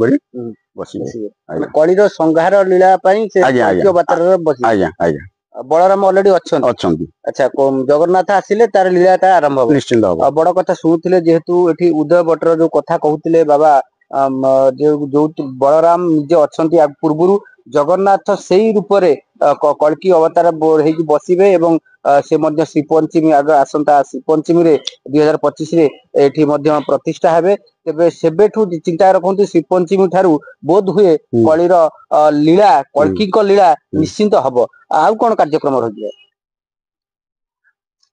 କରି ବସିବେ କଳିର ସଂହାର लीला बलराम अलरेडी अच्छा अच्छा जगन्नाथ आसिले तार लीलाटा आरंभ हो निश्चिंत हम बड़ कथा शुणुले जेहेतु एठी उदय भट्टर जो कथा कहते बाबा जो बलराम निजे अच्छा पूर्व जगन्नाथ से ही रूप से कल्कि अवतार होगी बसवे एवं से मध्य श्रीपंचमी आग आसंता श्रीपंचमी 2025 एठी मध्य प्रतिष्ठा हेबे तेबे सेबेठू चिंता रखु श्रीपंचमी ठारू बोध हुए कलिर लीला कल्कि लीला निश्चिंत हम आउ कौन कार्यक्रम रही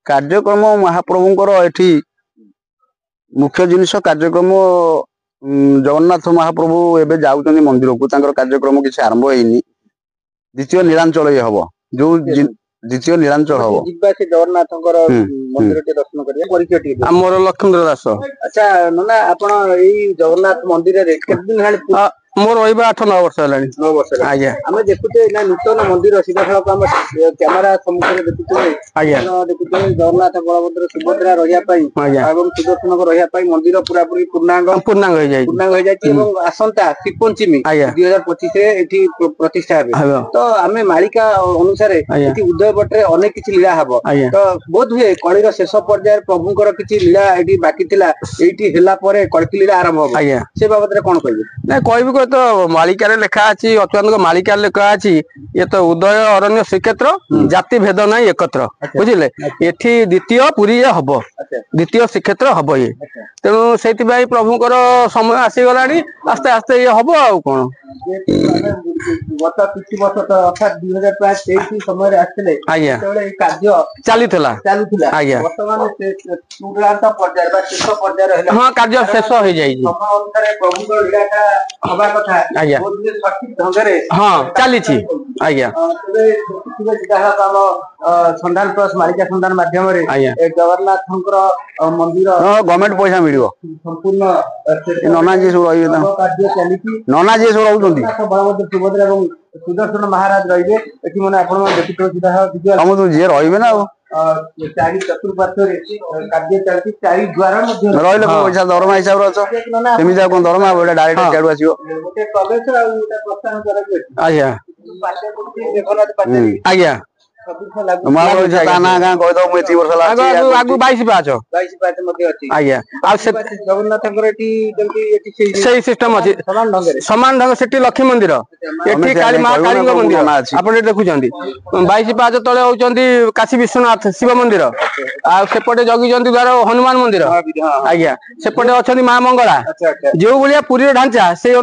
कार्यक्रम महाप्रभुंकर एठी मुख्य जिनिस कार्यक्रम जगन्नाथ महाप्रभु एबे जाउछन मंदिर को तांकर कार्यक्रम किसी आरंभ होइनी द्वितीय नीलांचल ये हबो जो द्वितीय नीलांचल हबो जिबासे जगन्नाथंकर मंदिर के दर्शन करिया परिचय टी हमर लक्ष्मण दास अच्छा नना आपण एई जगन्नाथ मंदिर रे केत दिन हाली मोर रहिबा 8-9 वर्ष हलानी 9 वर्ष आज्ञा हमें देखुते ना नूतन मंदिर सीधा हम कैमरा सम्मुख देखुते आज्ञा देखुते जगन्नाथ बलभद्र सुभद्रा रहिया पई एवं सुदर्शन को रहिया पई मंदिर पूरा पूरी पूर्णांग हो जाय एवं आसंता श्रीपंचमी 2025 रे एठी प्रतिष्ठा हेबे तो आमे मालिका अनुसार एठी उदय भट्ट रे अनेक किछि लीला हबो तो बहुत हुए कलिर शेष पर्याय प्रभुंकर किछि लीला एठी बाकी थिला एठी हेला परे कल्कि लीला आरंभ हो से बाबत रे कोन कहबे ना कहबी तो मालिका लेखा अच्छी अच्युत मालिका लेखा अच्छी ये तो उदय अरण्य श्रीक्षेत्र जाति भेद ना एकत्र बुझिले एठी द्वितीय पुरी हम द्वितीय श्रीक्षेत्र हम ये तेणु से प्रभुंकर समय आसीगला आस्ते आस्ते ये हम आ कौन गत किछि वर्ष अर्थात 2023 समय आस्ते कार्य चलुला आज्ञा वर्तमान चूड़ांत पर्याय बा शेष पर्याय रहला हां कार्य शेष हो जाई समय अनुसार प्रभुंकर लीलाटा हबा कथा आज्ञा बहुत सठिक ढंग रे हां चली छी आज्ञा तबे सीधा काम संधान प्लस मालिका संधान माध्यम रे जगन्नाथंकर मंदिर गवर्नमेंट पैसा मिलियो संपूर्ण नना जी सब रहिबे ना कार्य चली नना जी सब रहउछंती बलभद्र सुभद्रा एवं सुदर्शन महाराज रहिबे एठी माने आपण देखितो सीधा हम तो जे रहिबे ना चारि चतुर्पार्श्व कार्य चलती चारि द्वार मध्ये रहिले पैसा दरमा हिसाब रे अछ सेमी जा कोन दरमा बेटा डायरेक्ट केडू आसीबो गोटे प्रवेश आ उटा प्रस्थान करे आज्ञा पाटे कोठी जगन्नाथ पाटे आज्ञा मारो जाना गां कह दो मु 3 वर्ष ला आगु 22 पाछ मध्ये अछि आज्ञा आ से जगन्नाथंकर एठी जंती एठी सही सिस्टम अछि समान ढंग सेठी लक्ष्मी मंदिर एठी काली मां काली मंदिर आपण देखुचंदी 22 पाछ तळे होचंदी काशी विश्वनाथ शिव मंदिर आ सेपटे जगी जंती द्वार हनुमान मंदिर आज्ञा सेपटे अछंदी मां मंगला जो बुलिया पुरी ढांचा से